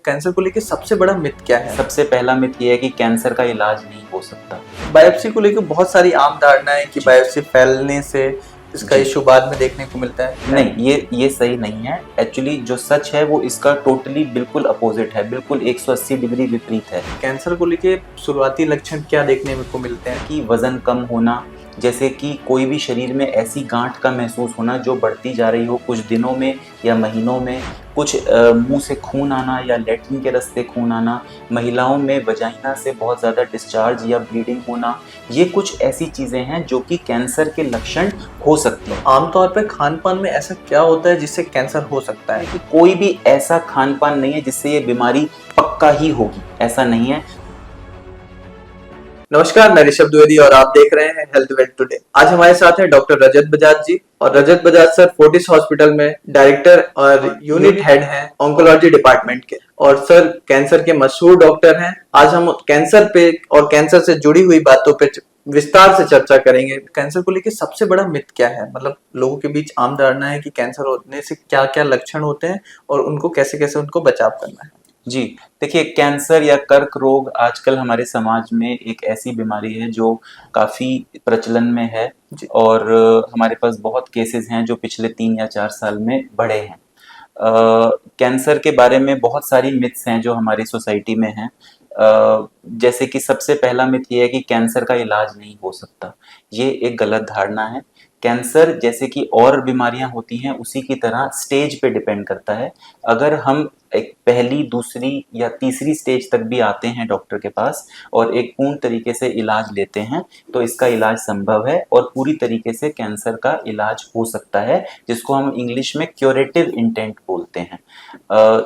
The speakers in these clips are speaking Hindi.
कैंसर को लेके सबसे बड़ा मिथ क्या है? सबसे पहला मिथ ये है कि कैंसर का इलाज नहीं हो सकता। बायोप्सी को लेके बहुत सारी आम धारणाएं कि बायोप्सी फैलने से इसका जी। इशू बाद में देखने को मिलता है। नहीं, ये सही नहीं है। एक्चुअली जो सच है वो इसका टोटली बिल्कुल अपोजिट है, बिल्कुल 180 डिग्री विपरीत है। कैंसर को लेके शुरुआती लक्षण क्या देखने को मिलते हैं? कि वजन कम होना, जैसे कि कोई भी शरीर में ऐसी गांठ का महसूस होना जो बढ़ती जा रही हो कुछ दिनों में या महीनों में, कुछ मुंह से खून आना या लैट्रिन के रास्ते खून आना, महिलाओं में वजाइना से बहुत ज़्यादा डिस्चार्ज या ब्लीडिंग होना, ये कुछ ऐसी चीज़ें हैं जो कि कैंसर के लक्षण हो सकती हैं। आमतौर पर खान पान में ऐसा क्या होता है जिससे कैंसर हो सकता है? कि कोई भी ऐसा खान पान नहीं है जिससे ये बीमारी पक्का ही होगी, ऐसा नहीं है। नमस्कार, मैं ऋषभ द्विवेदी और आप देख रहे हैं हेल्थ वेल्थ टुडे। आज हमारे साथ हैं डॉक्टर रजत बजाज जी। और रजत बजाज सर फोर्टिस हॉस्पिटल में डायरेक्टर और यूनिट हेड हैं ऑन्कोलॉजी डिपार्टमेंट के, और सर कैंसर के मशहूर डॉक्टर हैं। आज हम कैंसर पे और कैंसर से जुड़ी हुई बातों पे विस्तार से चर्चा करेंगे। कैंसर को लेकर सबसे बड़ा मिथ क्या है? मतलब लोगों के बीच आम धारणा है कि कैंसर होने से क्या क्या लक्षण होते हैं और उनको कैसे कैसे उनको बचाव करना है। जी, देखिए, कैंसर या कर्क रोग आजकल हमारे समाज में एक ऐसी बीमारी है जो काफ़ी प्रचलन में है और हमारे पास बहुत केसेस हैं जो पिछले 3 या 4 साल में बढ़े हैं। कैंसर के बारे में बहुत सारी मिथ्स हैं जो हमारी सोसाइटी में हैं। जैसे कि सबसे पहला मिथ ये है कि कैंसर का इलाज नहीं हो सकता। ये एक गलत धारणा है। कैंसर जैसे कि और बीमारियां होती हैं उसी की तरह स्टेज पे डिपेंड करता है। अगर हम एक पहली, दूसरी या तीसरी स्टेज तक भी आते हैं डॉक्टर के पास और एक पूर्ण तरीके से इलाज लेते हैं तो इसका इलाज संभव है और पूरी तरीके से कैंसर का इलाज हो सकता है, जिसको हम इंग्लिश में क्यूरेटिव इंटेंट बोलते हैं।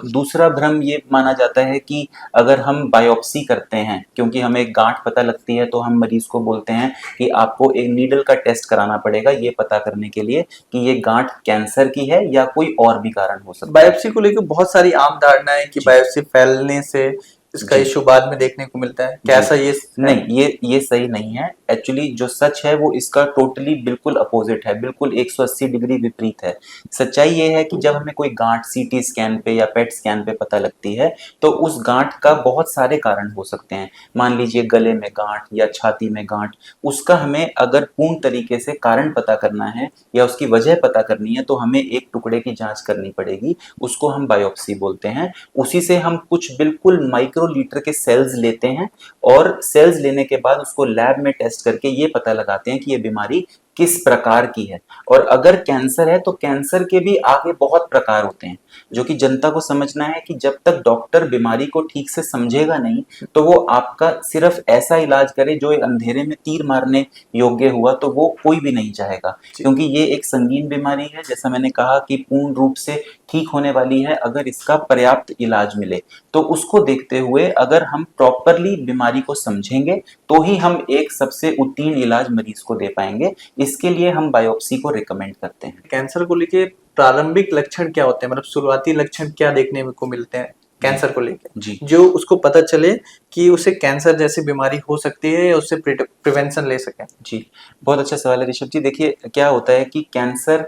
दूसरा भ्रम ये माना जाता है कि अगर हम बायोप्सी करते हैं, क्योंकि हमें एक गांठ पता लगती है तो हम मरीज को बोलते हैं कि आपको एक नीडल का टेस्ट कराना पड़ेगा ये पता करने के लिए कि ये गांठ कैंसर की है या कोई और भी कारण हो सकता है। बायोप्सी को लेकर बहुत सारी आम धारणाएं कि बायोप्सी फैलने से इसका इशू बाद में देखने को मिलता है। क्या ऐसा ये नहीं, ये सही नहीं है। एक्चुअली जो सच है वो इसका टोटली बिल्कुल अपोजिट है, बिल्कुल 180 डिग्री विपरीत है। सच्चाई ये है कि जब हमें कोई गांठ सीटी स्कैन पे या पेट स्कैन पे पता लगती है तो उस गांठ का बहुत सारे कारण हो सकते हैं। मान लीजिए गले में गांठ या छाती में गांठ, उसका हमें अगर पूर्ण तरीके से कारण पता करना है या उसकी वजह पता करनी है तो हमें एक टुकड़े की जांच करनी पड़ेगी, उसको हम बायोप्सी बोलते हैं। उसी से हम कुछ बिल्कुल माइक्रोलीटर के सेल्स लेते हैं और सेल्स लेने के बाद उसको लैब में टेस्ट करके ये पता लगाते हैं कि ये बीमारी किस प्रकार की है। और अगर कैंसर है तो कैंसर के भी आगे बहुत प्रकार होते हैं, जो कि जनता को समझना है कि जब तक डॉक्टर बीमारी को ठीक से समझेगा नहीं तो वो आपका सिर्फ ऐसा इलाज करे जो अंधेरे में तीर मारने योग्य हुआ तो वो कोई भी नहीं चाहेगा, क्योंकि ये एक संगीन बीमारी है। जैसा मैंने कहा कि पूर्ण रूप से ठीक होने वाली है अगर इसका पर्याप्त इलाज मिले। तो उसको देखते हुए अगर हम प्रॉपरली बीमारी को समझेंगे तो ही हम एक सबसे उत्तीर्ण इलाज मरीज को दे पाएंगे। इसके लिए हम बायोप्सी को रिकमेंड करते हैं। कैंसर को लेके प्रारंभिक लक्षण क्या होते हैं? मतलब शुरुआती लक्षण क्या देखने को मिलते हैं कैंसर को लेके, जो उसको पता चले कि उसे कैंसर जैसी बीमारी हो सकती है या उससे प्रिवेंशन ले सके? जी, बहुत अच्छा सवाल है ऋषभ जी। देखिए, क्या होता है कि कैंसर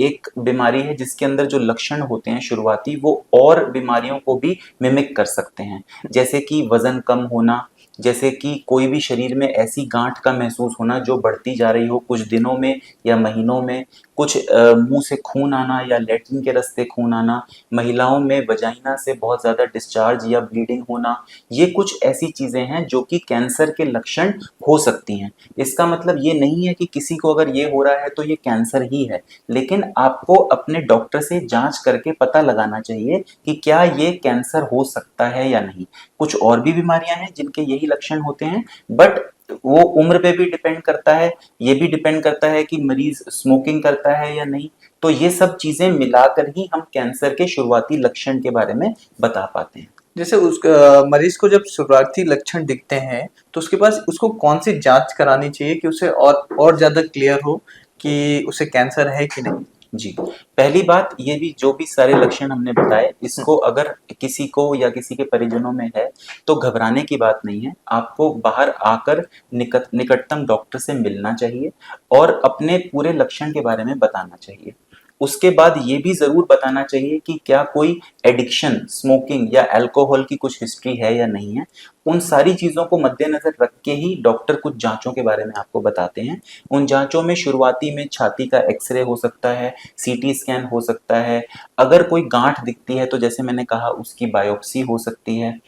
एक बीमारी है जिसके अंदर जो लक्षण होते हैं शुरुआती वो और बीमारियों को भी मिमिक कर सकते हैं। जैसे कि वजन कम होना, जैसे कि कोई भी शरीर में ऐसी गांठ का महसूस होना जो बढ़ती जा रही हो कुछ दिनों में या महीनों में, कुछ मुंह से खून आना या लैट्रिन के रास्ते खून आना, महिलाओं में वजाइना से बहुत ज़्यादा डिस्चार्ज या ब्लीडिंग होना, ये कुछ ऐसी चीज़ें हैं जो कि कैंसर के लक्षण हो सकती हैं। इसका मतलब ये नहीं है कि किसी को अगर ये हो रहा है तो ये कैंसर ही है, लेकिन आपको अपने डॉक्टर से जांच करके पता लगाना चाहिए कि क्या ये कैंसर हो सकता है या नहीं। कुछ और भी बीमारियां हैं जिनके यही लक्षण होते हैं, बट वो उम्र पे भी डिपेंड करता है, ये भी डिपेंड करता है कि मरीज स्मोकिंग करता है या नहीं। तो ये सब चीजें मिलाकर ही हम कैंसर के शुरुआती लक्षण के बारे में बता पाते हैं। जैसे उस मरीज को जब शुरुआती लक्षण दिखते हैं तो उसके पास उसको कौन सी जांच करानी चाहिए कि उसे और ज्यादा क्लियर हो कि उसे कैंसर है कि नहीं? जी, पहली बात ये भी जो भी सारे लक्षण हमने बताए इसको अगर किसी को या किसी के परिजनों में है तो घबराने की बात नहीं है। आपको बाहर आकर निकटतम डॉक्टर से मिलना चाहिए और अपने पूरे लक्षण के बारे में बताना चाहिए। उसके बाद ये भी जरूर बताना चाहिए कि क्या कोई एडिक्शन, स्मोकिंग या अल्कोहल की कुछ हिस्ट्री है या नहीं है। उन सारी चीजों को मद्देनजर रख के ही डॉक्टर कुछ जांचों के बारे में आपको बताते हैं। उन जांचों में शुरुआती में छाती का एक्सरे हो सकता है, सीटी स्कैन हो सकता है, अगर कोई गांठ दिखती है तो जैसे मैंने कहा उसकी बायोप्सी हो सकती है।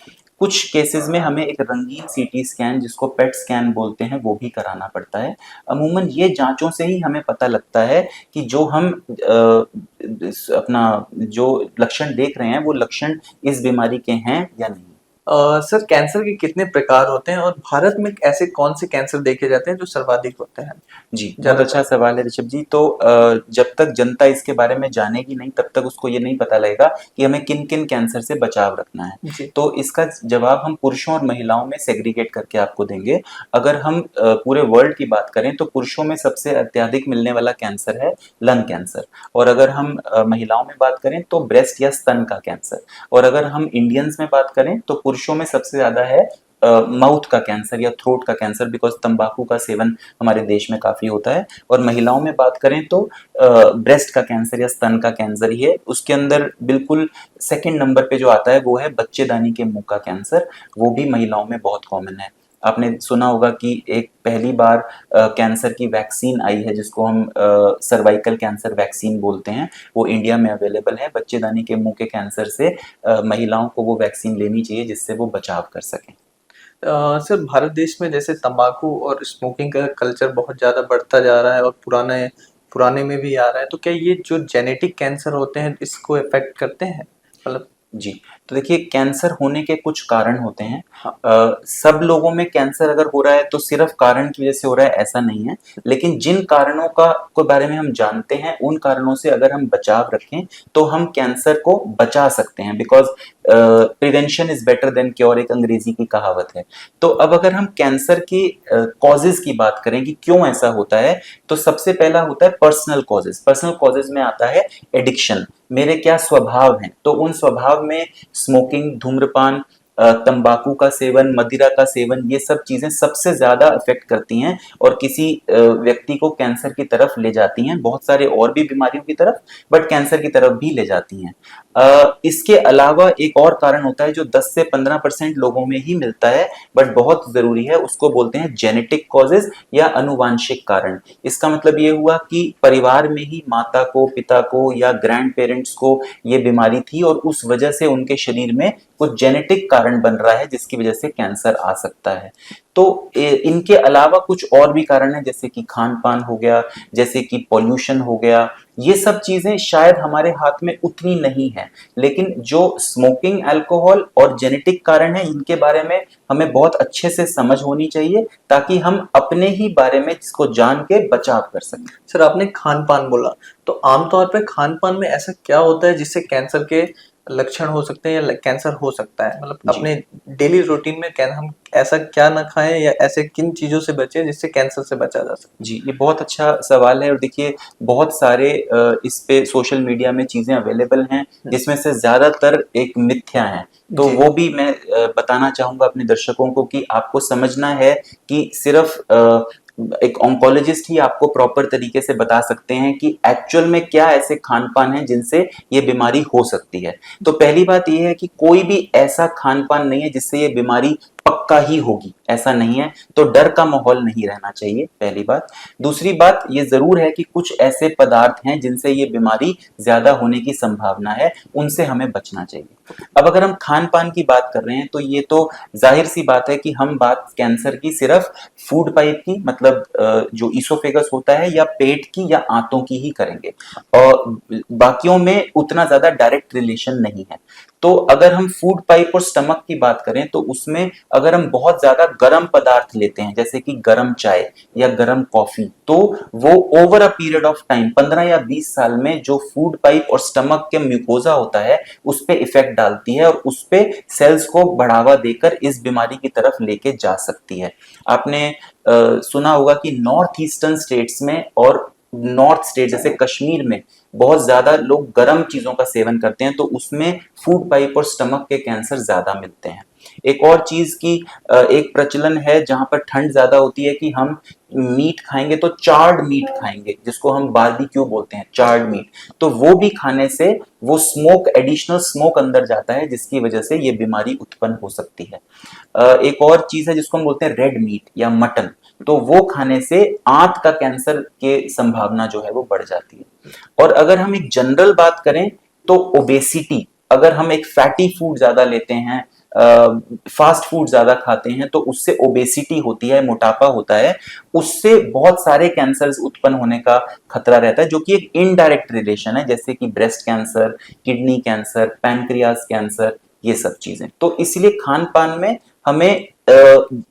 कुछ केसेस में हमें एक रंगीन सीटी स्कैन, जिसको पेट स्कैन बोलते हैं, वो भी कराना पड़ता है। अमूमन ये जांचों से ही हमें पता लगता है कि जो हम अपना जो लक्षण देख रहे हैं वो लक्षण इस बीमारी के हैं या नहीं। सर कैंसर के कितने प्रकार होते हैं और भारत में ऐसे कौन से कैंसर देखे जाते हैं जो सर्वाधिक होते हैं? जी, बहुत ज्यादातर। अच्छा सवाल है ऋषभ जी। तो जब तक जनता इसके बारे में जानेगी नहीं तब तक उसको ये नहीं पता लगेगा कि हमें किन किन कैंसर से बचाव रखना है। जी। तो इसका जवाब हम पुरुषों और महिलाओं में सेग्रीगेट करके आपको देंगे। अगर हम पूरे वर्ल्ड की बात करें तो पुरुषों में सबसे अत्यधिक मिलने वाला कैंसर है लंग कैंसर, और अगर हम महिलाओं में बात करें तो ब्रेस्ट या स्तन का कैंसर, और अगर हम इंडियंस में बात करें तो पुरुषों में सबसे ज्यादा है माउथ का कैंसर या थ्रोट का कैंसर, बिकॉज तंबाकू का सेवन हमारे देश में काफी होता है। और महिलाओं में बात करें तो ब्रेस्ट का कैंसर या स्तन का कैंसर ही है। उसके अंदर बिल्कुल सेकंड नंबर पे जो आता है वो है बच्चेदानी के मुंह का कैंसर, वो भी महिलाओं में बहुत कॉमन है। आपने सुना होगा कि एक पहली बार कैंसर की वैक्सीन आई है जिसको हम सर्वाइकल कैंसर वैक्सीन बोलते हैं, वो इंडिया में अवेलेबल है। बच्चेदानी के मुंह के कैंसर से महिलाओं को वो वैक्सीन लेनी चाहिए जिससे वो बचाव कर सकें। सर भारत देश में जैसे तंबाकू और स्मोकिंग का कल्चर बहुत ज़्यादा बढ़ता जा रहा है और पुराने पुराने में भी आ रहा है, तो क्या ये जो जेनेटिक कैंसर होते हैं इसको इफेक्ट करते हैं? मतलब जी, तो देखिए कैंसर होने के कुछ कारण होते हैं। हाँ। सब लोगों में कैंसर अगर हो रहा है तो सिर्फ कारण की वजह से हो रहा है ऐसा नहीं है, लेकिन जिन कारणों के बारे में हम जानते हैं उन कारणों से अगर हम बचाव रखें तो हम कैंसर को बचा सकते हैं, because prevention is better than cure, एक अंग्रेजी की कहावत है। तो अब अगर हम कैंसर की कॉजेज की बात करें कि क्यों ऐसा होता है, तो सबसे पहला होता है पर्सनल कॉजेज। पर्सनल कॉजेज में आता है एडिक्शन, मेरे क्या स्वभाव हैं, तो उन स्वभाव में स्मोकिंग, धूम्रपान, तंबाकू का सेवन, मदिरा का सेवन, ये सब चीजें सबसे ज्यादा अफेक्ट करती हैं और किसी व्यक्ति को कैंसर की तरफ ले जाती हैं। बहुत सारे और भी बीमारियों की तरफ, बट कैंसर की तरफ भी ले जाती हैं। इसके अलावा एक और कारण होता है जो 10 से 15% लोगों में ही मिलता है, बट बहुत जरूरी है, उसको बोलते हैं जेनेटिक कॉजेज या अनुवांशिक कारण। इसका मतलब ये हुआ कि परिवार में ही माता को, पिता को या ग्रैंड पेरेंट्स को ये बीमारी थी और उस वजह से उनके शरीर में कुछ जेनेटिक कारण बन रहा है जिसकी वजह से कैंसर आ सकता है। तो इनके अलावा कुछ और भी कारण है, जैसे कि खान पान हो गया, जैसे कि पॉल्यूशन हो गया। ये सब चीजें शायद हमारे हाथ में उतनी नहीं है, लेकिन जो स्मोकिंग, अल्कोहल और जेनेटिक कारण है इनके बारे में हमें बहुत अच्छे से समझ होनी चाहिए ताकि हम अपने ही बारे में इसको जान के बचाव कर सकें। सर आपने खान पान बोला, तो आमतौर पे खान पान में ऐसा क्या होता है जिससे कैंसर के लक्षण हो सकते हैं या कैंसर हो सकता है? मतलब जी। अपने डेली रूटीन में हम ऐसा क्या ना खाएं या ऐसे किन चीजों से बचें जिससे कैंसर से बचा जा सके? जी, ये बहुत अच्छा सवाल है और देखिए बहुत सारे इस पे सोशल मीडिया में चीजें अवेलेबल हैं जिसमें से ज्यादातर एक मिथ्या है। तो जी। वो भी मैं बताना चाहूंगा अपने दर्शकों को कि आपको समझना है कि सिर्फ एक ऑन्कोलॉजिस्ट ही आपको प्रॉपर तरीके से बता सकते हैं कि एक्चुअल में क्या ऐसे खान पान है जिनसे ये बीमारी हो सकती है। तो पहली बात ये है कि कोई भी ऐसा खान पान नहीं है जिससे ये बीमारी पक्का ही होगी, ऐसा नहीं है। तो डर का माहौल नहीं रहना चाहिए, पहली बात। दूसरी बात ये जरूर है कि कुछ ऐसे पदार्थ हैं जिनसे ये बीमारी ज्यादा होने की संभावना है, उनसे हमें बचना चाहिए। अब अगर हम खान पान की बात कर रहे हैं तो ये तो जाहिर सी बात है कि हम बात कैंसर की सिर्फ फूड पाइप की, मतलब जो ईसोफेगस होता है, या पेट की या आंतों की ही करेंगे, और बाकियों में उतना ज्यादा डायरेक्ट रिलेशन नहीं है। तो अगर हम फूड पाइप और स्टमक की बात करें तो उसमें अगर हम बहुत ज्यादा गर्म पदार्थ लेते हैं जैसे कि गर्म चाय या गर्म कॉफी, तो वो over a period of time 15 या 20 साल में जो फूड पाइप और स्टमक के म्यूकोजा होता है उस पे इफेक्ट डालती है और उस पे सेल्स को बढ़ावा देकर इस बीमारी की तरफ लेके जा सकती है। आपने सुना होगा कि नॉर्थ ईस्टर्न स्टेट्स में और नॉर्थ स्टेट जैसे कश्मीर में बहुत ज्यादा लोग गर्म चीजों का सेवन करते हैं, तो उसमें फूड पाइप और स्टमक के कैंसर ज्यादा मिलते हैं। एक और चीज की एक प्रचलन है जहां पर ठंड ज्यादा होती है कि हम मीट खाएंगे तो चार्ड मीट खाएंगे, जिसको हम बारबेक्यू बोलते हैं, चार्ड मीट। तो वो भी खाने से वो स्मोक, एडिशनल स्मोक अंदर जाता है, जिसकी वजह से ये बीमारी उत्पन्न हो सकती है। एक और चीज है जिसको हम बोलते हैं रेड मीट या मटन, तो वो खाने से आंत का कैंसर के संभावना जो है वो बढ़ जाती है। और अगर हम एक जनरल बात करें तो ओबेसिटी, अगर हम एक फैटी फूड ज्यादा लेते हैं, फास्ट फूड ज्यादा खाते हैं, तो उससे ओबेसिटी होती है, मोटापा होता है, उससे बहुत सारे कैंसर्स उत्पन्न होने का खतरा रहता है, जो कि एक इनडायरेक्ट रिलेशन है, जैसे कि breast cancer, kidney cancer, pancreas cancer, ये सब चीजें। तो इसलिए खान पान में हमें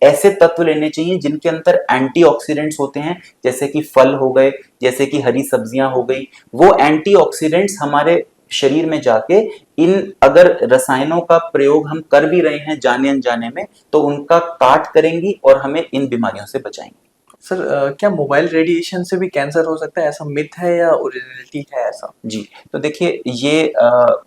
ऐसे तत्व लेने चाहिए जिनके अंदर एंटीऑक्सीडेंट्स होते हैं, जैसे कि फल हो गए, जैसे कि हरी सब्जियां हो गई। वो एंटीऑक्सीडेंट्स हमारे शरीर में जाके इन अगर रसायनों का प्रयोग हम कर भी रहे हैं जाने अनजाने में, तो उनका काट करेंगी और हमें इन बीमारियों से बचाएंगी। सर क्या मोबाइल रेडिएशन से भी कैंसर हो सकता है, ऐसा मिथ है या ओरिजिनलिटी है ऐसा? जी, तो देखिए ये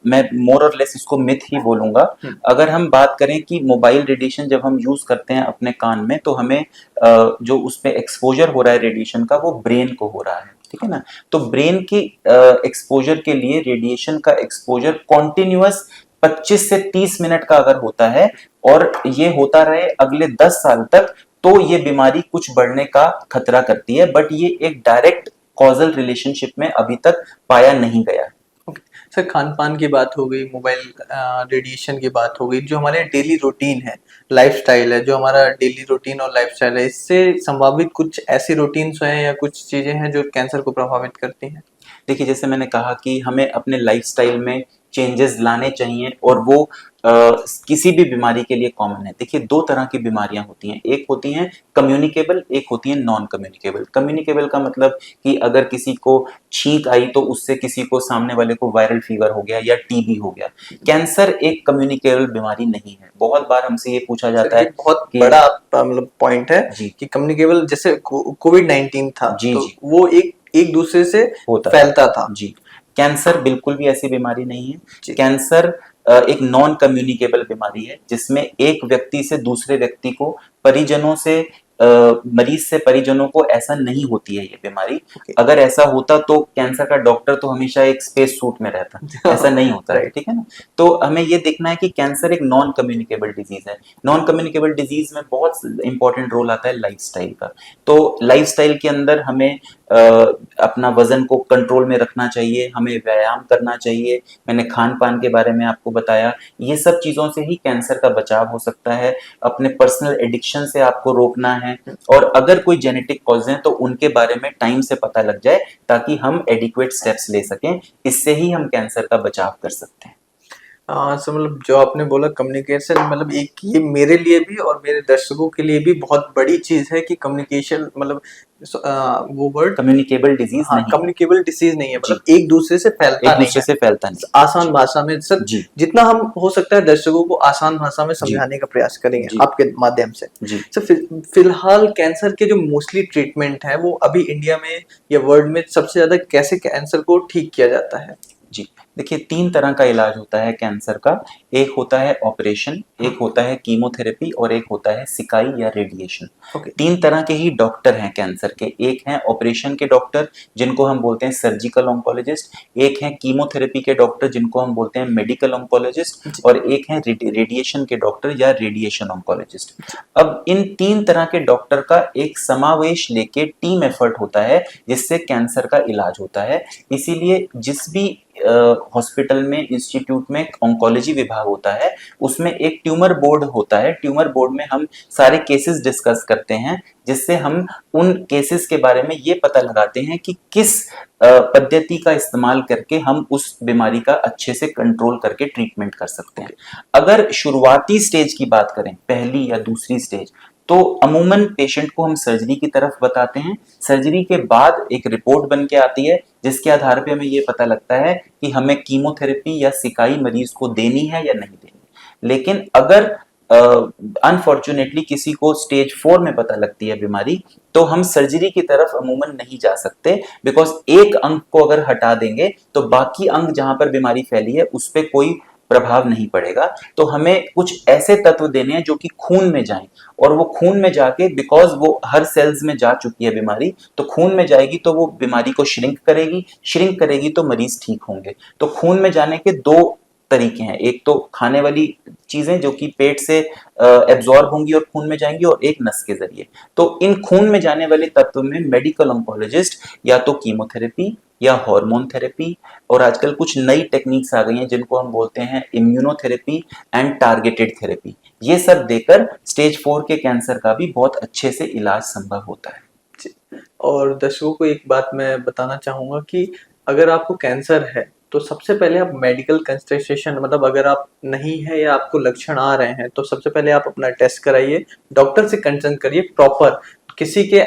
मैं मोर और लेस इसको मिथ ही बोलूंगा। अगर हम बात करें कि मोबाइल रेडिएशन जब हम यूज करते हैं अपने कान में, तो हमें जो उसमें एक्सपोजर हो रहा है रेडिएशन का, वो ब्रेन को हो रहा है, ठीक है ना। तो ब्रेन की एक्सपोजर के लिए रेडिएशन का एक्सपोजर कॉन्टिन्यूअस 25 से 30 मिनट का अगर होता है और ये होता रहे अगले 10 साल तक, तो ये बीमारी कुछ बढ़ने का खतरा करती है, बट ये एक डायरेक्ट कॉजल रिलेशनशिप में अभी तक पाया नहीं गया। ओके सर, खान पान की बात हो गई, मोबाइल रेडिएशन की बात हो गई, जो हमारे डेली रूटीन है, लाइफस्टाइल है, जो हमारा डेली रूटीन और लाइफस्टाइल है, इससे संभावित कुछ ऐसी रूटीन्स हैं या कुछ चीजें हैं जो कैंसर को प्रभावित करती हैं? देखिए जैसे मैंने कहा कि हमें अपने लाइफस्टाइल में चेंजेस लाने चाहिए, और वो किसी भी बीमारी के लिए कॉमन है। देखिए दो तरह की बीमारियां होती हैं, एक होती हैं कम्युनिकेबल, एक होती है नॉन कम्युनिकेबल। कम्युनिकेबल का मतलब कि अगर किसी को छींक आई तो उससे किसी को, सामने वाले को वायरल फीवर हो गया या टीबी हो गया। कैंसर एक कम्युनिकेबल बीमारी नहीं है। बहुत बार हमसे ये पूछा जाता है, बहुत बड़ा मतलब पॉइंट है जी कि कम्युनिकेबल, जैसे कोविड-19 था जी तो जी वो एक दूसरे से होता फैलता था। जी। कैंसर बिल्कुल भी ऐसी बीमारी नहीं जी। है। कैंसर एक नॉन कम्युनिकेबल बीमारी है, जिसमें एक व्यक्ति से दूसरे व्यक्ति को, परिजनों से मरीज से परिजनों को ऐसा नहीं होती है ये बीमारी। अगर ऐसा होता तो कैंसर का डॉक्टर तो हमेशा एक स्पेस सूट में रहता, ऐसा नहीं होता है, ठीक है ना। तो हमें ये देखना है कि कैंसर एक नॉन कम्युनिकेबल डिजीज है। नॉन कम्युनिकेबल डिजीज में बहुत इंपॉर्टेंट रोल आता है लाइफस्टाइल का। तो लाइफस्टाइल के अंदर हमें अपना वजन को कंट्रोल में रखना चाहिए, हमें व्यायाम करना चाहिए, मैंने खान पान के बारे में आपको बताया। ये सब चीजों से ही कैंसर का बचाव हो सकता है। अपने पर्सनल एडिक्शन से आपको रोकना है, और अगर कोई जेनेटिक कॉज है तो उनके बारे में टाइम से पता लग जाए, ताकि हम एडिक्वेट स्टेप्स ले सकें। इससे ही हम कैंसर का बचाव कर सकते हैं। सर मतलब जो आपने बोला कम्युनिकेशन, मतलब एक ये मेरे लिए भी और मेरे दर्शकों के लिए भी बहुत बड़ी चीज है कि कम्युनिकेशन मतलब वो वर्ड कम्युनिकेबल डिजीज नहीं है। कम्युनिकेबल डिसीज नहीं है, मतलब एक दूसरे से फैलता एक दूसरे से फैलता नहीं। आसान भाषा में सर, जी जितना हम हो सकता है दर्शकों को आसान भाषा में समझाने का प्रयास करेंगे जी आपके माध्यम से। जी सर फिलहाल कैंसर के जो मोस्टली ट्रीटमेंट है वो अभी इंडिया में या वर्ल्ड में सबसे ज्यादा कैसे कैंसर को ठीक किया जाता है? जी, देखिए 3 तरह का इलाज होता है कैंसर का। एक होता है ऑपरेशन, एक होता है कीमोथेरेपी, और एक होता है सिकाई या रेडिएशन। ओके। 3 तरह के ही डॉक्टर हैं कैंसर के। एक हैं ऑपरेशन के डॉक्टर, जिनको हम बोलते हैं सर्जिकल ऑन्कोलॉजिस्ट, एक हैं कीमोथेरेपी के डॉक्टर, जिनको हम बोलते हैं मेडिकल ऑन्कोलॉजिस्ट, और एक हैं रेडिएशन के डॉक्टर या रेडिएशन ऑन्कोलॉजिस्ट। अब इन 3 तरह के डॉक्टर का एक समावेश लेके टीम एफर्ट होता है, जिससे कैंसर का इलाज होता है। इसीलिए जिस भी हॉस्पिटल में, इंस्टीट्यूट में ऑन्कोलॉजी विभाग होता है, उसमें एक ट्यूमर बोर्ड होता है। ट्यूमर बोर्ड में हम सारे केसेस डिस्कस करते हैं, जिससे हम उन केसेस के बारे में ये पता लगाते हैं कि किस पद्धति का इस्तेमाल करके हम उस बीमारी का अच्छे से कंट्रोल करके ट्रीटमेंट कर सकते हैं। अगर शुरुआती स्टेज की बात करें, पहली या दूसरी स्टेज, तो अमूमन पेशेंट को हम सर्जरी की तरफ बताते हैं। सर्जरी के बाद एक रिपोर्ट बन के आती है, जिसके आधार पे हमें ये पता लगता है कि हमें कीमोथेरेपी या सिकाई मरीज को देनी है या नहीं देनी। लेकिन अगर अनफॉर्चुनेटली किसी को स्टेज 4 में पता लगती है बीमारी, तो हम सर्जरी की तरफ अमूमन नहीं जा सकते, बिकॉज एक अंग को अगर हटा देंगे तो बाकी अंग जहां पर बीमारी फैली है उस पर कोई प्रभाव नहीं पड़ेगा। तो हमें कुछ ऐसे तत्व देने हैं जो कि खून में जाएं, और वो खून में जाके, बिकॉज वो हर सेल्स में जा चुकी है बीमारी, तो खून में जाएगी तो वो बीमारी को श्रिंक करेगी तो मरीज ठीक होंगे। तो खून में जाने के दो तरीके हैं, एक तो खाने वाली चीजें जो कि पेट से एब्जॉर्ब होंगी और खून में जाएंगी, और एक नस के जरिए। तो इन खून में जाने वाले तत्व में मेडिकल ऑन्कोलॉजिस्ट या तो कीमोथेरेपी या हार्मोन थेरेपी, और आजकल कुछ नई टेक्निक्स आ गई हैं जिनको हम बोलते हैं इम्यूनोथेरेपी एंड टारगेटेड थेरेपी। ये सब देकर स्टेज 4 के कैंसर का भी बहुत अच्छे से इलाज संभव होता है। और दर्शकों को एक बात मैं बताना चाहूंगा कि अगर आपको कैंसर है तो सबसे पहले आप मेडिकल कंसल्टेशन, मतलब अगर आप नहीं है या आपको लक्षण आ रहे हैं तो सबसे पहले आप अपना टेस्ट कराइए, डॉक्टर से कंसल्ट करिए प्रॉपर, किसी के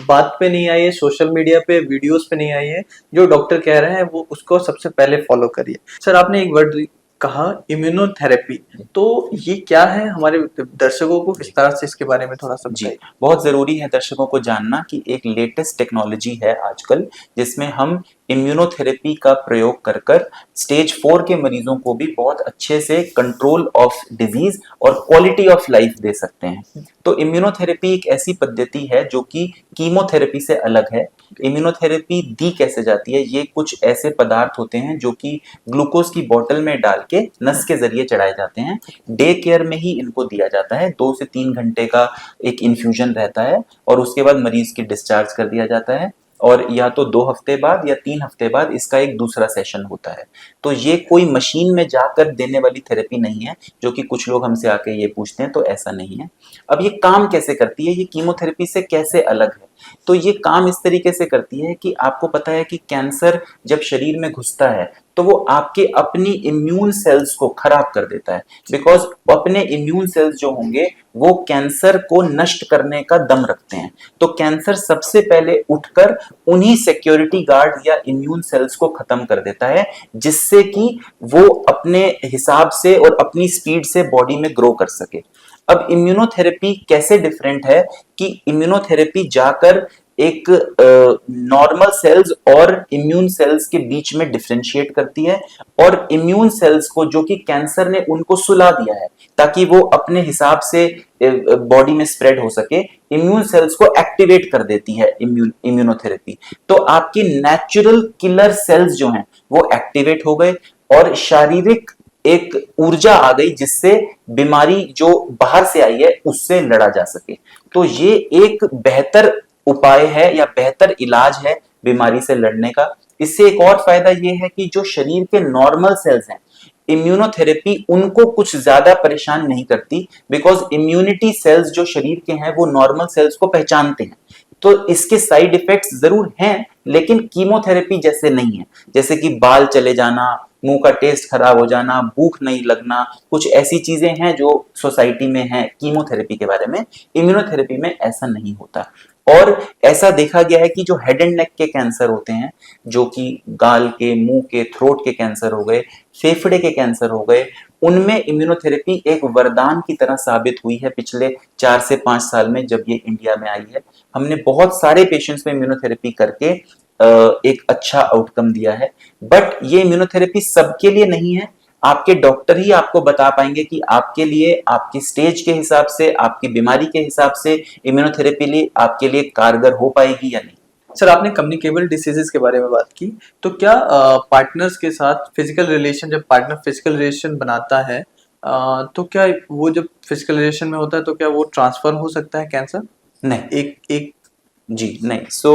बात पे नहीं आइए, सोशल मीडिया पे वीडियोस पे नहीं आइए, जो डॉक्टर कह रहे हैं वो उसको सबसे पहले फॉलो करिए। सर आपने एक वर्ड कहा इम्यूनोथेरेपी, तो ये क्या है, हमारे दर्शकों को विस्तार से इसके बारे में थोड़ा जी, समझाइए। बहुत ज़रूरी है दर्शकों को जानना कि एक लेटेस्ट टेक्नोलॉजी है आजकल, जिसमें हम इम्यूनोथेरेपी का प्रयोग कर कर स्टेज 4 के मरीजों को भी बहुत अच्छे से कंट्रोल ऑफ डिजीज और क्वालिटी ऑफ लाइफ दे सकते हैं। तो इम्यूनोथेरेपी एक ऐसी पद्धति है जो कि कीमोथेरेपी से अलग है। इम्यूनोथेरेपी दी कैसे जाती है, ये कुछ ऐसे पदार्थ होते हैं जो कि ग्लूकोज की बोतल में डाल के नस के जरिए चढ़ाए जाते हैं। डे केयर में ही इनको दिया जाता है, 2 से 3 घंटे का एक इन्फ्यूजन रहता है, और उसके बाद मरीज की डिस्चार्ज कर दिया जाता है, और या तो 2 हफ्ते बाद या 3 हफ्ते बाद इसका एक दूसरा सेशन होता है। तो ये कोई मशीन में जाकर देने वाली थेरेपी नहीं है, जो कि कुछ लोग हमसे आके ये पूछते हैं, तो ऐसा नहीं है। अब ये काम कैसे करती है, ये कीमोथेरेपी से कैसे अलग है? तो ये काम इस तरीके से करती है कि आपको पता है कि कैंसर जब शरीर में घुसता है तो वो आपके अपनी इम्यून सेल्स को खराब कर देता है, बिकॉज अपने इम्यून सेल्स जो होंगे वो कैंसर को नष्ट करने का दम रखते हैं। तो कैंसर सबसे पहले उठकर उन्हीं सिक्योरिटी गार्ड या इम्यून सेल्स को खत्म कर देता है, जिससे कि वो अपने हिसाब से और अपनी स्पीड से बॉडी में ग्रो कर सके। अब इम्यूनोथेरेपी कैसे डिफरेंट है कि इम्यूनोथेरेपी जाकर एक नॉर्मल सेल्स और इम्यून सेल्स के बीच में डिफरेंशिएट करती है, और इम्यून सेल्स को जो कि कैंसर ने उनको सुला दिया है ताकि वो अपने हिसाब से बॉडी में स्प्रेड हो सके, इम्यून सेल्स को एक्टिवेट कर देती है इम्यूनोथेरेपी। तो आपकी नेचुरल किलर सेल्स जो हैं वो एक्टिवेट हो गए, और शारीरिक एक ऊर्जा आ गई जिससे बीमारी जो बाहर से आई है उससे लड़ा जा सके। तो ये एक बेहतर उपाय है या बेहतर इलाज है बीमारी से लड़ने का। इससे एक और फायदा ये है कि जो शरीर के नॉर्मल सेल्स हैं, इम्यूनोथेरेपी उनको कुछ ज्यादा परेशान नहीं करती, बिकॉज इम्यूनिटी सेल्स जो शरीर के हैं वो नॉर्मल सेल्स को पहचानते हैं। तो इसके साइड इफेक्ट्स जरूर हैं, लेकिन कीमोथेरेपी जैसे नहीं है, जैसे कि बाल चले जाना, मुंह का टेस्ट खराब हो जाना, भूख नहीं लगना, कुछ ऐसी चीजें हैं जो सोसाइटी में है कीमोथेरेपी के बारे में। इम्यूनोथेरेपी में ऐसा नहीं होता। और ऐसा देखा गया है कि जो हेड एंड नेक के कैंसर होते हैं, जो कि गाल के, मुंह के, थ्रोट के कैंसर हो गए, फेफड़े के कैंसर हो गए, उनमें इम्यूनोथेरेपी एक वरदान की तरह साबित हुई है पिछले 4 से 5 साल में जब ये इंडिया में आई है। हमने बहुत सारे पेशेंट्स में इम्यूनोथेरेपी करके एक अच्छा आउटकम दिया है। बट ये इम्यूनोथेरेपी सबके लिए नहीं है। आपके डॉक्टर ही आपको बता पाएंगे कि आपके लिए, आपकी स्टेज के हिसाब से, आपकी बीमारी के हिसाब से इम्यूनोथेरेपी लिए आपके लिए कारगर हो पाएगी या नहीं। सर आपने कम्युनिकेबल डिसीजेस के बारे में बात की, तो क्या पार्टनर्स के साथ फिजिकल रिलेशन, जब पार्टनर फिजिकल रिलेशन बनाता है तो क्या वो जब फिजिकल रिलेशन में होता है तो क्या वो ट्रांसफर हो सकता है कैंसर? नहीं, एक जी नहीं। सो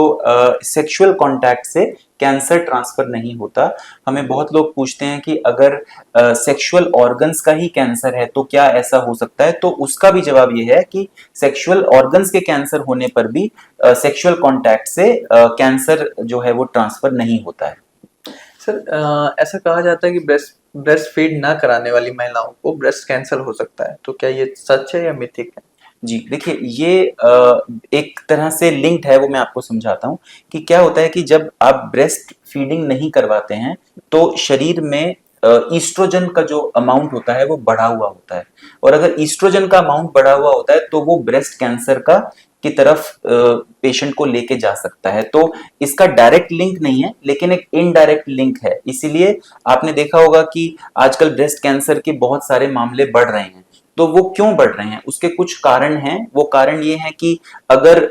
सेक्सुअल कांटेक्ट से कैंसर ट्रांसफर नहीं होता। हमें बहुत लोग पूछते हैं कि अगर सेक्सुअल ऑर्गन्स का ही कैंसर है तो क्या ऐसा हो सकता है, तो उसका भी जवाब ये है कि सेक्सुअल ऑर्गन्स के कैंसर होने पर भी सेक्सुअल कांटेक्ट से कैंसर जो है वो ट्रांसफर नहीं होता है। सर ऐसा कहा जाता है कि ब्रेस्ट फीड ना कराने वाली महिलाओं को ब्रेस्ट कैंसर हो सकता है, तो क्या ये सच है या मिथिक है? जी देखिए, ये एक तरह से लिंक्ड है, वो मैं आपको समझाता हूँ कि क्या होता है कि जब आप ब्रेस्ट फीडिंग नहीं करवाते हैं तो शरीर में ईस्ट्रोजन का जो अमाउंट होता है वो बढ़ा हुआ होता है, और अगर ईस्ट्रोजन का अमाउंट बढ़ा हुआ होता है तो वो ब्रेस्ट कैंसर का की तरफ पेशेंट को लेके जा सकता है। तो इसका डायरेक्ट लिंक नहीं है, लेकिन एक इनडायरेक्ट लिंक है। इसीलिए आपने देखा होगा कि आजकल ब्रेस्ट कैंसर के बहुत सारे मामले बढ़ रहे हैं। तो वो क्यों बढ़ रहे हैं, उसके कुछ कारण हैं। वो कारण ये है कि अगर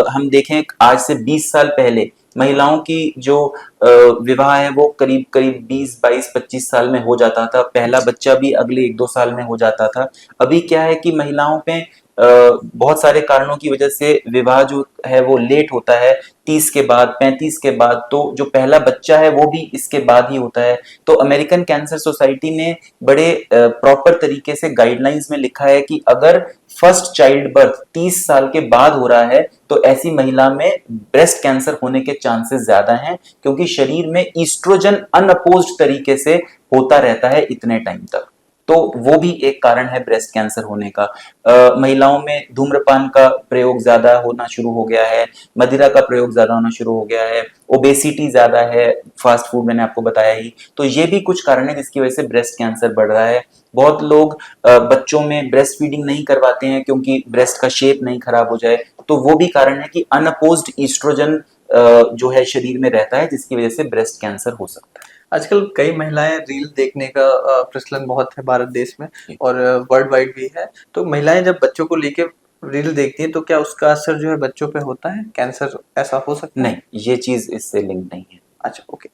हम देखें आज से 20 साल पहले महिलाओं की जो विवाह है वो करीब करीब 20, 22, 25 साल में हो जाता था। पहला बच्चा भी अगले 1-2 साल में हो जाता था। अभी क्या है कि महिलाओं पे बहुत सारे कारणों की वजह से विवाह जो है वो लेट होता है, 30 के बाद, 35 के बाद। तो जो पहला बच्चा है वो भी इसके बाद ही होता है। तो अमेरिकन कैंसर सोसाइटी ने बड़े प्रॉपर तरीके से गाइडलाइंस में लिखा है कि अगर फर्स्ट चाइल्ड बर्थ 30 साल के बाद हो रहा है तो ऐसी महिला में ब्रेस्ट कैंसर होने के चांसेस ज्यादा हैं, क्योंकि शरीर में ईस्ट्रोजन अनअपोज्ड तरीके से होता रहता है इतने टाइम तक। तो वो भी एक कारण है ब्रेस्ट कैंसर होने का। महिलाओं में धूम्रपान का प्रयोग ज्यादा होना शुरू हो गया है, मदिरा का प्रयोग ज्यादा होना शुरू हो गया है, ओबेसिटी ज्यादा है, फास्ट फूड मैंने आपको बताया ही। तो ये भी कुछ कारण है जिसकी वजह से ब्रेस्ट कैंसर बढ़ रहा है। बहुत लोग बच्चों में ब्रेस्ट फीडिंग नहीं करवाते हैं क्योंकि ब्रेस्ट का शेप नहीं खराब हो जाए। तो वो भी कारण है कि अनअपोज्ड ईस्ट्रोजन जो है शरीर में रहता है, जिसकी वजह से ब्रेस्ट कैंसर हो सकता है। आजकल कई महिलाएं रील देखने का प्रचलन बहुत है भारत देश में, और वर्ल्ड वाइड भी है। तो महिलाएं जब बच्चों को लेके रील देखती हैं तो क्या उसका असर जो है बच्चों पे होता है, कैंसर ऐसा हो सकता है? नहीं, ये चीज इससे लिंक नहीं है। अच्छा, ओके।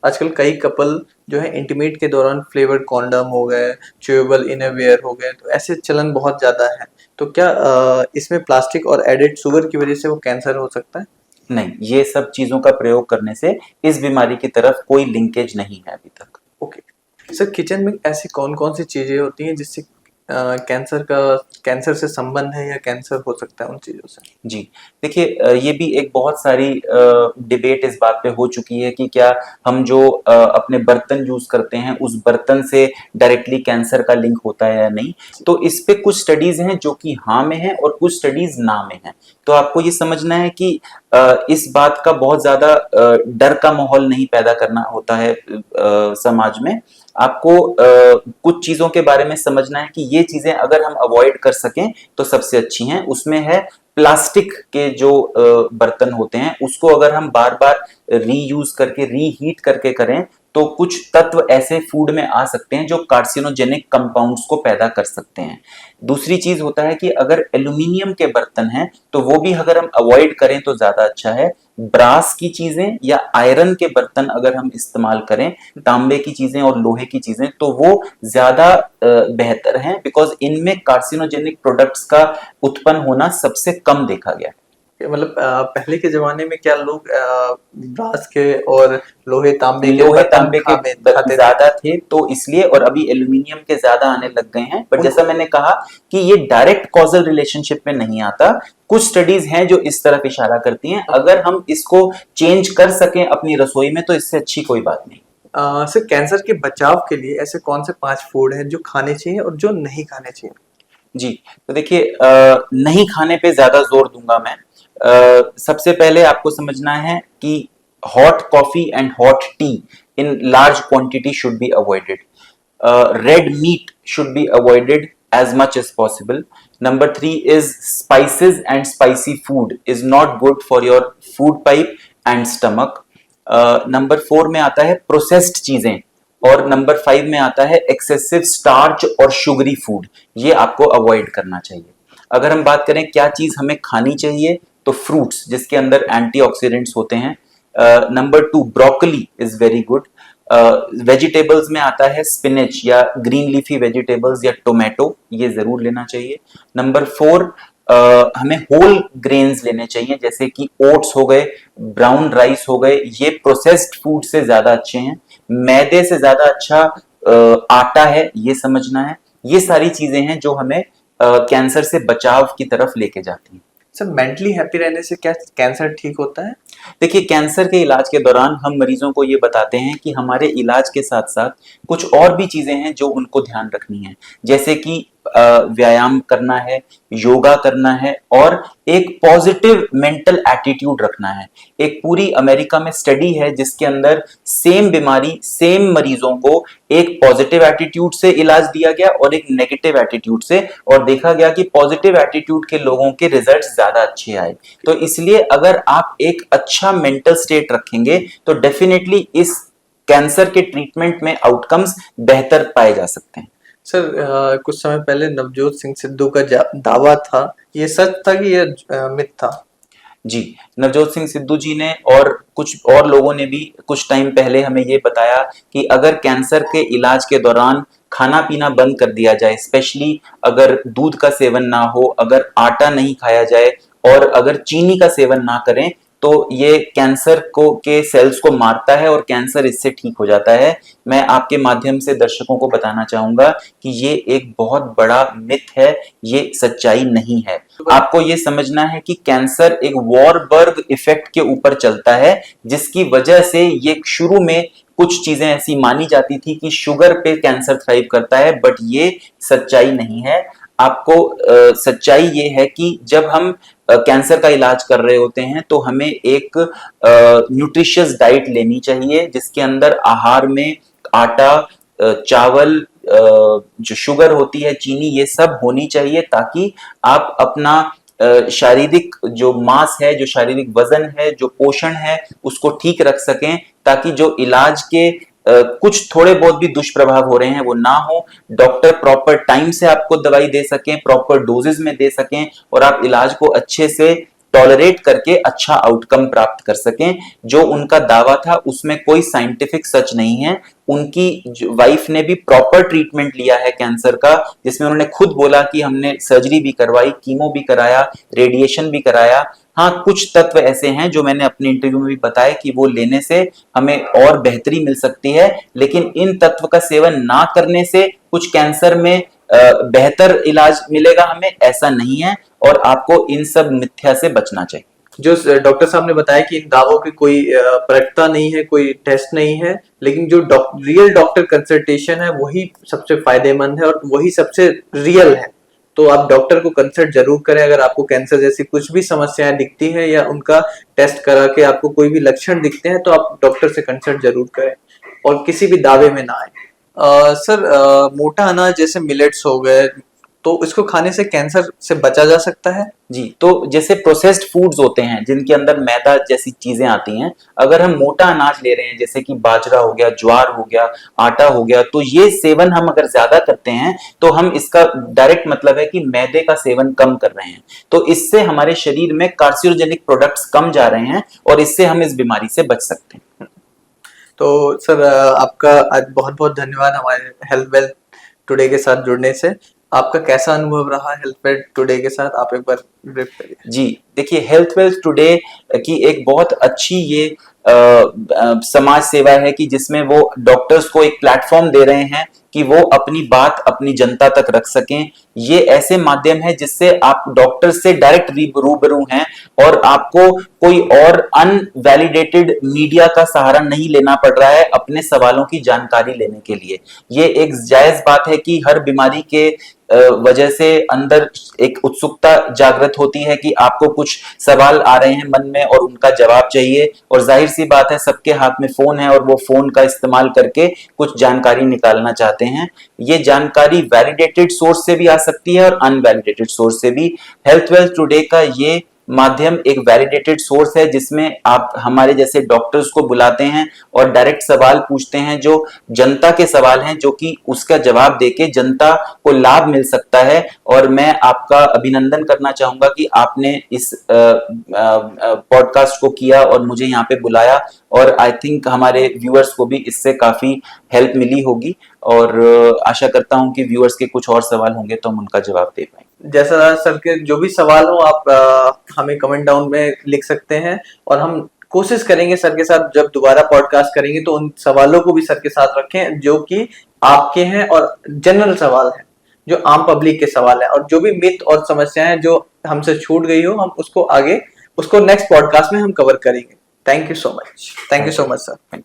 आजकल कई कपल जो है इंटीमेट के दौरान फ्लेवर्ड कॉन्डम हो गए, च्यूएबल इनरवियर हो गए, तो ऐसे चलन बहुत ज्यादा है। तो क्या इसमें प्लास्टिक और एडेड शुगर की वजह से वो कैंसर हो सकता है? नहीं, ये सब चीजों का प्रयोग करने से इस बीमारी की तरफ कोई लिंकेज नहीं है अभी तक। ओके सर, किचन में ऐसी कौन कौन सी चीजें होती हैं जिससे कैंसर से संबंध है या कैंसर हो सकता है उन चीजों से? जी, देखिए ये भी एक बहुत सारी डिबेट इस बात पे हो चुकी है कि क्या हम जो अपने बर्तन यूज करते हैं उस बर्तन से डायरेक्टली कैंसर का लिंक होता है या नहीं। तो इस पे कुछ स्टडीज हैं जो कि हाँ में है और कुछ स्टडीज ना में है। तो आपको ये समझना है कि इस बात का बहुत ज्यादा डर का माहौल नहीं पैदा करना होता है समाज में। आपको कुछ चीजों के बारे में समझना है कि ये चीजें अगर हम अवॉइड कर सकें तो सबसे अच्छी हैं। उसमें है प्लास्टिक के जो बर्तन होते हैं उसको अगर हम बार बार रीयूज करके रीहीट करके करें तो कुछ तत्व ऐसे फूड में आ सकते हैं जो कार्सिनोजेनिक कंपाउंड्स को पैदा कर सकते हैं। दूसरी चीज होता है कि अगर एल्यूमिनियम के बर्तन हैं तो वो भी अगर हम अवॉइड करें तो ज्यादा अच्छा है। ब्रास की चीजें या आयरन के बर्तन अगर हम इस्तेमाल करें, तांबे की चीजें और लोहे की चीजें, तो वो ज्यादा बेहतर हैं, बिकॉज इनमें कार्सिनोजेनिक प्रोडक्ट्स का उत्पन्न होना सबसे कम देखा गया। मतलब पहले के जमाने में क्या लोग ब्रास के और लोहे तांबे के लोहे बर्तन तांबे के खाते थे? ज्यादा थे तो इसलिए, और अभी एल्यूमिनियम के ज्यादा आने लग गए हैं। बट जैसा मैंने कहा कि ये डायरेक्ट कॉजल रिलेशनशिप में नहीं आता। कुछ स्टडीज हैं जो इस तरफ इशारा करती हैं। अगर हम इसको चेंज कर सकें अपनी रसोई में तो इससे अच्छी कोई बात नहीं। सर, कैंसर के बचाव के लिए ऐसे कौन से 5 फूड हैं जो खाने चाहिए और जो नहीं खाने चाहिए? जी, तो देखिए नहीं खाने पे ज्यादा जोर दूंगा मैं। सबसे पहले आपको समझना है कि hot coffee and hot T in large quantity should be avoided. Red meat should be avoided as much as possible. Number 3 is spices and spicy food is not good for your food pipe and stomach. Number 4 में आता है प्रोसेस्ड चीजें, और नंबर 5 में आता है एक्सेसिव स्टार्च और शुगरी फूड। ये आपको अवॉइड करना चाहिए। अगर हम बात करें क्या चीज हमें खानी चाहिए तो फ्रूट्स जिसके अंदर एंटीऑक्सीडेंट्स होते हैं। Number 2 broccoli is very good. Vegetables में आता है स्पिनच या ग्रीन लीफी वेजिटेबल्स या टोमेटो, ये जरूर लेना चाहिए। नंबर 4 हमें होल ग्रेन्स लेने चाहिए, जैसे कि ओट्स हो गए, ब्राउन राइस हो गए। ये प्रोसेस्ड फूड से ज्यादा अच्छे हैं। मैदे से ज्यादा अच्छा आटा है, ये समझना है। ये सारी चीजें हैं जो हमें कैंसर से बचाव की तरफ लेके जाती हैं। सर, मेंटली हैप्पी रहने से क्या कैंसर ठीक होता है? देखिए, कैंसर के इलाज के दौरान हम मरीजों को ये बताते हैं कि हमारे इलाज के साथ साथ कुछ और भी चीजें हैं जो उनको ध्यान रखनी है। जैसे कि व्यायाम करना है, योगा करना है और एक पॉजिटिव मेंटल एटीट्यूड रखना है। एक पूरी अमेरिका में स्टडी है जिसके अंदर सेम बीमारी, सेम मरीजों को एक पॉजिटिव एटीट्यूड से इलाज दिया गया और एक नेगेटिव एटीट्यूड से, और देखा गया कि पॉजिटिव एटीट्यूड के लोगों के रिजल्ट्स ज्यादा अच्छे आए। तो इसलिए अगर आप एक अच्छा मेंटल स्टेट रखेंगे तो डेफिनेटली इस कैंसर के ट्रीटमेंट में आउटकम्स बेहतर पाए जा सकते हैं। सर कुछ समय पहले नवजोत सिंह सिद्धू का दावा था, ये सच था कि ये मिथ था? जी, नवजोत सिंह सिद्धू जी ने और कुछ और लोगों ने भी कुछ टाइम पहले हमें ये बताया कि अगर कैंसर के इलाज के दौरान खाना पीना बंद कर दिया जाए, स्पेशली अगर दूध का सेवन ना हो, अगर आटा नहीं खाया जाए और अगर चीनी का सेवन ना करें, तो ये कैंसर को के सेल्स को मारता है और कैंसर इससे ठीक हो जाता है। मैं आपके माध्यम से दर्शकों को बताना चाहूंगा कि ये एक बहुत बड़ा मिथ है, ये सच्चाई नहीं है। आपको ये समझना है कि कैंसर एक वॉरबर्ग इफेक्ट के ऊपर चलता है, जिसकी वजह से ये शुरू में कुछ चीजें ऐसी मानी जाती थी कि शुगर पे कैंसर थ्राइव करता है, बट ये सच्चाई नहीं है। आपको सच्चाई ये है कि जब हम कैंसर का इलाज कर रहे होते हैं तो हमें एक न्यूट्रिशियस डाइट लेनी चाहिए, जिसके अंदर आहार में आटा, चावल, जो शुगर होती है, चीनी, ये सब होनी चाहिए, ताकि आप अपना शारीरिक जो मास है, जो शारीरिक वजन है, जो पोषण है, उसको ठीक रख सकें, ताकि जो इलाज के कुछ थोड़े बहुत भी दुष्प्रभाव हो रहे हैं वो ना हो। डॉक्टर प्रॉपर टाइम से आपको दवाई दे सकें, प्रॉपर डोजेस में दे सकें और आप इलाज को अच्छे से टॉलरेट करके अच्छा आउटकम प्राप्त कर सकें। जो उनका दावा था उसमें कोई साइंटिफिक सच नहीं है। उनकी वाइफ ने भी प्रॉपर ट्रीटमेंट लिया है कैंसर का, जिसमें उन्होंने खुद बोला कि हमने सर्जरी भी करवाई, कीमो भी कराया, रेडिएशन भी कराया। हाँ, कुछ तत्व ऐसे हैं जो मैंने अपने इंटरव्यू में भी बताया कि वो लेने से हमें और बेहतरी मिल सकती है, लेकिन इन तत्व का सेवन ना करने से कुछ कैंसर में बेहतर इलाज मिलेगा हमें, ऐसा नहीं है, और आपको इन सब मिथ्या से बचना चाहिए। जो डॉक्टर साहब ने बताया कि इन दावों की कोई परखता नहीं है, कोई टेस्ट नहीं है, लेकिन जो रियल डॉक्टर कंसल्टेशन है वही सबसे फायदेमंद है और वही सबसे रियल है। तो आप डॉक्टर को कंसल्ट जरूर करें अगर आपको कैंसर जैसी कुछ भी समस्याएं दिखती हैं या उनका टेस्ट करा के आपको कोई भी लक्षण दिखते हैं, तो आप डॉक्टर से कंसल्ट जरूर करें और किसी भी दावे में ना आए। सर मोटा अनाज जैसे मिलेट्स हो गए, तो इसको खाने से कैंसर से बचा जा सकता है? जी, तो जैसे प्रोसेस्ड फूड्स होते हैं जिनके अंदर मैदा जैसी चीजें आती हैं, अगर हम मोटा अनाज ले रहे हैं जैसे कि बाजरा हो गया, ज्वार हो गया, आटा हो गया, तो ये सेवन हम अगर ज्यादा करते हैं तो हम इसका डायरेक्ट मतलब है कि मैदे का सेवन कम कर रहे हैं। तो इससे हमारे शरीर में कार्सिनोजेनिक प्रोडक्ट्स कम जा रहे हैं और इससे हम इस बीमारी से बच सकते हैं। तो सर आपका आज बहुत बहुत धन्यवाद हमारे हेल्थ वेल्थ टुडे के साथ जुड़ने से। आपका कैसा अनुभव रहा हेल्थ वेल्थ टुडे के साथ, आप एक बार ब्रीफ करिए। जी, देखिए, हेल्थ वेल्थ टुडे की एक बहुत अच्छी ये समाज सेवा है कि जिसमें वो डॉक्टर्स को एक प्लेटफॉर्म दे रहे हैं कि वो अपनी बात अपनी जनता तक रख सकें। ये ऐसे माध्यम है जिससे आप डॉक्टर से डायरेक्ट रूबरू हैं और आपको कोई और अनवैलिडेटेड मीडिया का सहारा नहीं लेना पड़ रहा है अपने सवालों की जानकारी लेने के लिए। ये एक जायज बात है कि हर बीमारी के वजह से अंदर एक उत्सुकता जागृत होती है कि आपको कुछ सवाल आ रहे हैं मन में और उनका जवाब चाहिए, और जाहिर सी बात है सबके हाथ में फोन है और वो फोन का इस्तेमाल करके कुछ जानकारी निकालना चाहते हैं। ये जानकारी वैलिडेटेड सोर्स से भी आ सकती है और अनवैलिडेटेड सोर्स से भी। हेल्थ वेल्थ टुडे का ये माध्यम एक वैलिडेटेड सोर्स है जिसमें आप हमारे जैसे डॉक्टर्स को बुलाते हैं और डायरेक्ट सवाल पूछते हैं जो जनता के सवाल हैं, जो कि उसका जवाब देके जनता को लाभ मिल सकता है। और मैं आपका अभिनंदन करना चाहूंगा कि आपने इस पॉडकास्ट को किया और मुझे यहाँ पे बुलाया, और आई थिंक हमारे व्यूअर्स को भी इससे काफी हेल्प मिली होगी, और आशा करता हूँ कि व्यूअर्स के कुछ और सवाल होंगे तो हम उनका जवाब दे पाएंगे। जैसा सर के जो भी सवाल हो आप हमें कमेंट डाउन में लिख सकते हैं और हम कोशिश करेंगे सर के साथ जब दोबारा पॉडकास्ट करेंगे तो उन सवालों को भी सर के साथ रखें जो कि आपके हैं और जनरल सवाल हैं, जो आम पब्लिक के सवाल हैं, और जो भी मिथ और समस्याएं जो हमसे छूट गई हो हम उसको नेक्स्ट पॉडकास्ट में हम कवर करेंगे। Thank you so much. Thank you so much sir.